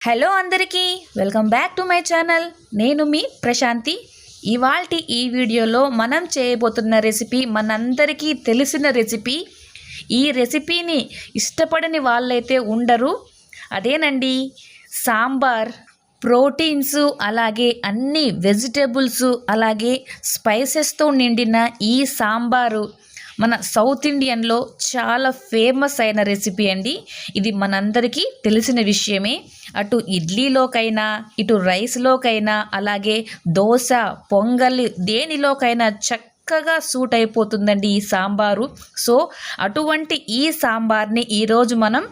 Hello అందరికీ welcome back to my channel. నేను మీ ప్రశాంతి. ఇవాల్టి ఈ వీడియోలో మనం చేయబోతున్న రెసిపీ మనందరికీ తెలిసిన రెసిపీ. ఈ రెసిపీని ఇష్టపడని వాళ్ళైతే ఉండరు. అదేనండి సాంబార్. ప్రోటీన్స్ అలాగే అన్ని వెజిటేబుల్స్ అలాగే స్పైసెస్తో నిండిన ఈ సాంబారు మన సౌత్ ఇండియన్లో చాలా ఫేమస్ అయిన రెసిపీ అండి. ఇది మనందరికీ తెలిసిన విషయమే. అటు ఇడ్లీలోకైనా ఇటు రైస్లోకైనా అలాగే దోశ పొంగల్ దేనిలోకైనా చక్కగా సూట్ అయిపోతుందండి ఈ సాంబారు. సో అటువంటి ఈ సాంబార్ని ఈరోజు మనం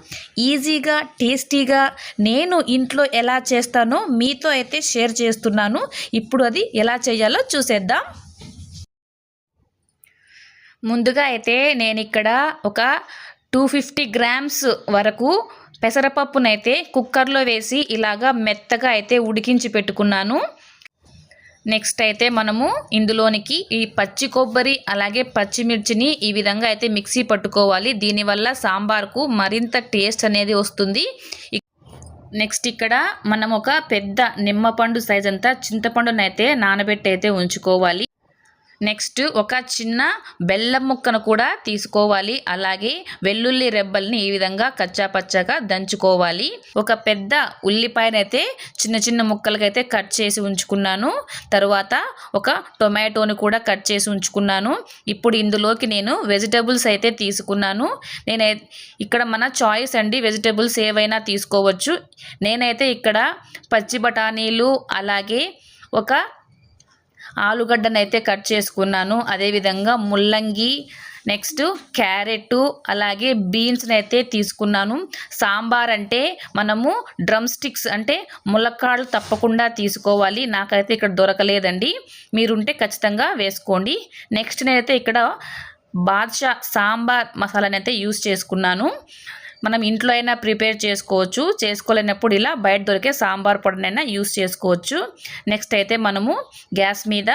ఈజీగా టేస్టీగా నేను ఇంట్లో ఎలా చేస్తానో మీతో అయితే షేర్ చేస్తున్నాను. ఇప్పుడు అది ఎలా చేయాలో చూసేద్దాం. ముందుగా అయితే నేను ఇక్కడ ఒక 250 గ్రామ్స్ వరకు పెసరపప్పునైతే కుక్కర్లో వేసి ఇలాగా మెత్తగా అయితే ఉడికించి పెట్టుకున్నాను. నెక్స్ట్ అయితే మనము ఇందులోనికి ఈ పచ్చి కొబ్బరి అలాగే పచ్చిమిర్చిని ఈ విధంగా అయితే మిక్సీ పట్టుకోవాలి. దీనివల్ల సాంబార్కు మరింత టేస్ట్ అనేది వస్తుంది. నెక్స్ట్ ఇక్కడ మనం ఒక పెద్ద నిమ్మపండు సైజ్ అంతా చింతపండునైతే నానబెట్టి అయితే ఉంచుకోవాలి. నెక్స్ట్ ఒక చిన్న బెల్లం ముక్కను కూడా తీసుకోవాలి. అలాగే వెల్లుల్లి రెబ్బల్ని ఈ విధంగా కచ్చాపచ్చాగా దంచుకోవాలి. ఒక పెద్ద ఉల్లిపాయనైతే చిన్న చిన్న ముక్కలకైతే కట్ చేసి ఉంచుకున్నాను. తర్వాత ఒక టొమాటోని కూడా కట్ చేసి ఉంచుకున్నాను. ఇప్పుడు ఇందులోకి నేను వెజిటేబుల్స్ అయితే తీసుకున్నాను. ఇక్కడ మన చాయిస్ అండి, వెజిటేబుల్స్ ఏవైనా తీసుకోవచ్చు. నేనైతే ఇక్కడ పచ్చి బఠానీలు అలాగే ఒక ఆలుగడ్డనైతే కట్ చేసుకున్నాను. అదేవిధంగా ముల్లంగి, నెక్స్ట్ క్యారెట్ అలాగే బీన్స్ని అయితే తీసుకున్నాను. సాంబార్ అంటే మనము డ్రమ్ స్టిక్స్ అంటే ములక్కాడలు తప్పకుండా తీసుకోవాలి. నాకైతే ఇక్కడ దొరకలేదండి, మీరుంటే ఖచ్చితంగా వేసుకోండి. నెక్స్ట్ నేనైతే ఇక్కడ బాద్షా సాంబార్ మసాలానైతే యూస్ చేసుకున్నాను. మనం ఇంట్లో అయినా ప్రిపేర్ చేసుకోవచ్చు, చేసుకోలేనప్పుడు ఇలా బయట దొరికే సాంబార్ పొడినైనా యూస్ చేసుకోవచ్చు. నెక్స్ట్ అయితే మనము గ్యాస్ మీద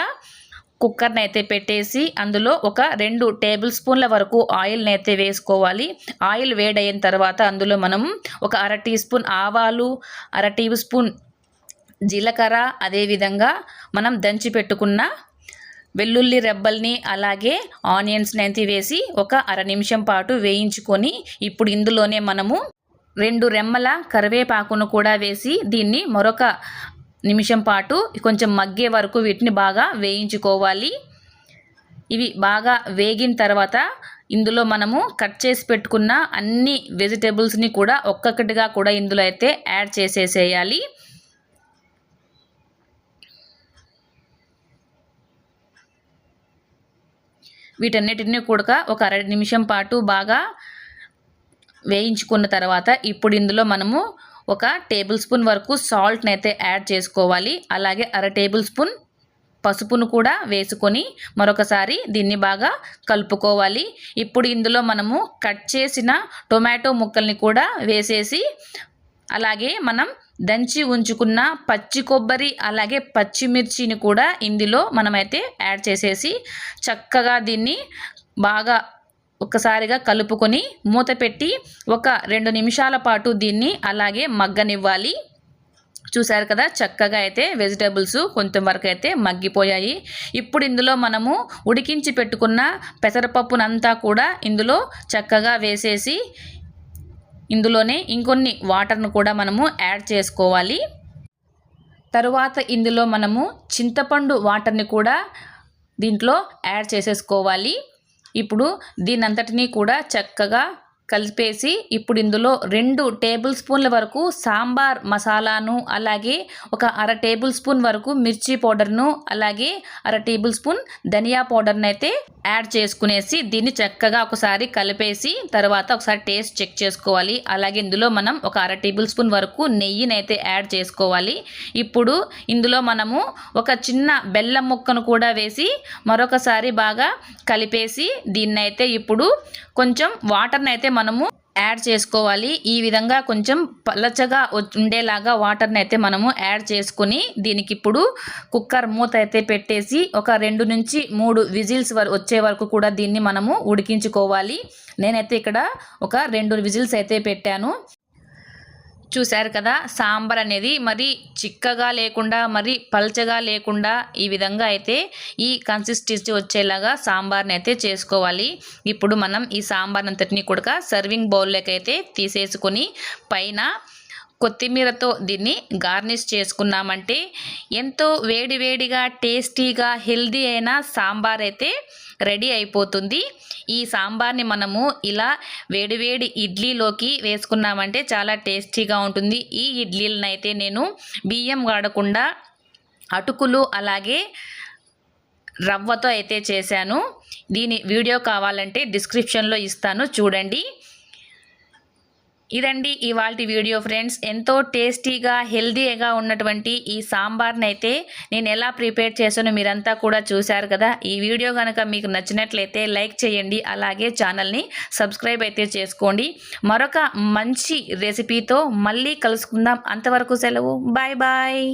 కుక్కర్ని అయితే పెట్టేసి అందులో ఒక 2 టేబుల్ స్పూన్ల వరకు ఆయిల్ని అయితే వేసుకోవాలి. ఆయిల్ వేడైన తర్వాత అందులో మనం ఒక 1/2 టీ స్పూన్ ఆవాలు, 1/2 టీ స్పూన్ జీలకర్ర, అదేవిధంగా మనం దంచి పెట్టుకున్న వెల్లుల్లి రెబ్బల్ని అలాగే ఆనియన్స్ని అయితే వేసి ఒక 1/2 నిమిషం పాటు వేయించుకొని ఇప్పుడు ఇందులోనే మనము 2 రెమ్మల కరివేపాకును కూడా వేసి దీన్ని మరొక నిమిషం పాటు కొంచెం మగ్గే వరకు వీటిని బాగా వేయించుకోవాలి. ఇవి బాగా వేగిన తర్వాత ఇందులో మనము కట్ చేసి పెట్టుకున్న అన్ని వెజిటేబుల్స్ని కూడా ఒక్కొక్కటిగా కూడా ఇందులో అయితే యాడ్ చేసేసేయాలి. వీటన్నిటిని కూడా ఒక 1/2 నిమిషం పాటు బాగా వేయించుకున్న తర్వాత ఇప్పుడు ఇందులో మనము ఒక టేబుల్ స్పూన్ వరకు సాల్ట్ని అయితే యాడ్ చేసుకోవాలి. అలాగే 1/2 టేబుల్ స్పూన్ పసుపును కూడా వేసుకొని మరొకసారి దీన్ని బాగా కలుపుకోవాలి. ఇప్పుడు ఇందులో మనము కట్ చేసిన టొమాటో ముక్కల్ని కూడా వేసేసి అలాగే మనం దంచి ఉంచుకున్న పచ్చి కొబ్బరి అలాగే పచ్చిమిర్చిని కూడా ఇందులో మనమైతే యాడ్ చేసేసి చక్కగా దీన్ని బాగా ఒక్కసారిగా కలుపుకొని మూత పెట్టి ఒక 2 నిమిషాల పాటు దీన్ని అలాగే మగ్గనివ్వాలి. చూసారు కదా, చక్కగా అయితే వెజిటేబుల్స్ కొంతవరకు అయితే మగ్గిపోయాయి. ఇప్పుడు ఇందులో మనము ఉడికించి పెట్టుకున్న పెసరపప్పునంతా కూడా ఇందులో చక్కగా వేసేసి ఇందులోనే ఇంకొన్ని వాటర్ను కూడా మనము యాడ్ చేసుకోవాలి. తరువాత ఇందులో మనము చింతపండు వాటర్ని కూడా దీంట్లో యాడ్ చేసేసుకోవాలి. ఇప్పుడు దీనంతటినీ కూడా చక్కగా కలిపేసి ఇప్పుడు ఇందులో 2 టేబుల్ స్పూన్ల వరకు సాంబార్ మసాలాను అలాగే ఒక 1/2 టేబుల్ స్పూన్ వరకు మిర్చి పౌడర్ను అలాగే 1/2 టేబుల్ స్పూన్ ధనియా పౌడర్ని అయితే యాడ్ చేసుకునేసి దీన్ని చక్కగా ఒకసారి కలిపేసి తర్వాత ఒకసారి టేస్ట్ చెక్ చేసుకోవాలి. అలాగే ఇందులో మనం ఒక 1/2 టేబుల్ స్పూన్ వరకు నెయ్యిని అయితే యాడ్ చేసుకోవాలి. ఇప్పుడు ఇందులో మనము ఒక చిన్న బెల్లం ముక్కను కూడా వేసి మరొకసారి బాగా కలిపేసి దీన్నైతే ఇప్పుడు కొంచెం వాటర్ని అయితే మనము యాడ్ చేసుకోవాలి. ఈ విధంగా కొంచెం పలచగా ఉండేలాగా వాటర్ని అయితే మనము యాడ్ చేసుకుని దీనికి ఇప్పుడు కుక్కర్ మూత అయితే పెట్టేసి ఒక 2 నుంచి 3 విజిల్స్ వచ్చే వరకు కూడా దీన్ని మనము ఉడికించుకోవాలి. నేనైతే ఇక్కడ ఒక 2 విజిల్స్ అయితే పెట్టాను. చూశారు కదా, సాంబార్ అనేది మరి చిక్కగా లేకుండా మరి పల్చగా లేకుండా ఈ విధంగా అయితే ఈ కన్సిస్టెన్సీ వచ్చేలాగా సాంబార్ని అయితే చేసుకోవాలి. ఇప్పుడు మనం ఈ సాంబార్ అంతటిని కూడా సర్వింగ్ బౌల్లోకి అయితే తీసేసుకొని పైన కొత్తిమీరతో దీన్ని గార్నిష్ చేసుకున్నామంటే ఎంతో వేడివేడిగా టేస్టీగా హెల్దీ అయిన సాంబార్ అయితే రెడీ అయిపోతుంది. ఈ సాంబార్ని మనము ఇలా వేడివేడి ఇడ్లీలోకి వేసుకున్నామంటే చాలా టేస్టీగా ఉంటుంది. ఈ ఇడ్లీలను అయితే నేను బియ్యం వాడకుండా అటుకులు అలాగే రవ్వతో అయితే చేశాను. దీని వీడియో కావాలంటే డిస్క్రిప్షన్లో ఇస్తాను, చూడండి. ఇదండి ఇవాల్టి వీడియో ఫ్రెండ్స్. ఎంతో టేస్టీగా హెల్దీగా ఉన్నటువంటి ఈ సాంబార్ని అయితే నేను ఎలా ప్రిపేర్ చేశానో మీరంతా కూడా చూశారు కదా. ఈ వీడియో కనుక మీకు నచ్చినట్లయితే లైక్ చేయండి, అలాగే ఛానల్ని సబ్స్క్రైబ్ అయితే చేసుకోండి. మరొక మంచి రెసిపీతో మళ్ళీ కలుసుకుందాం. అంతవరకు సెలవు. Bye bye.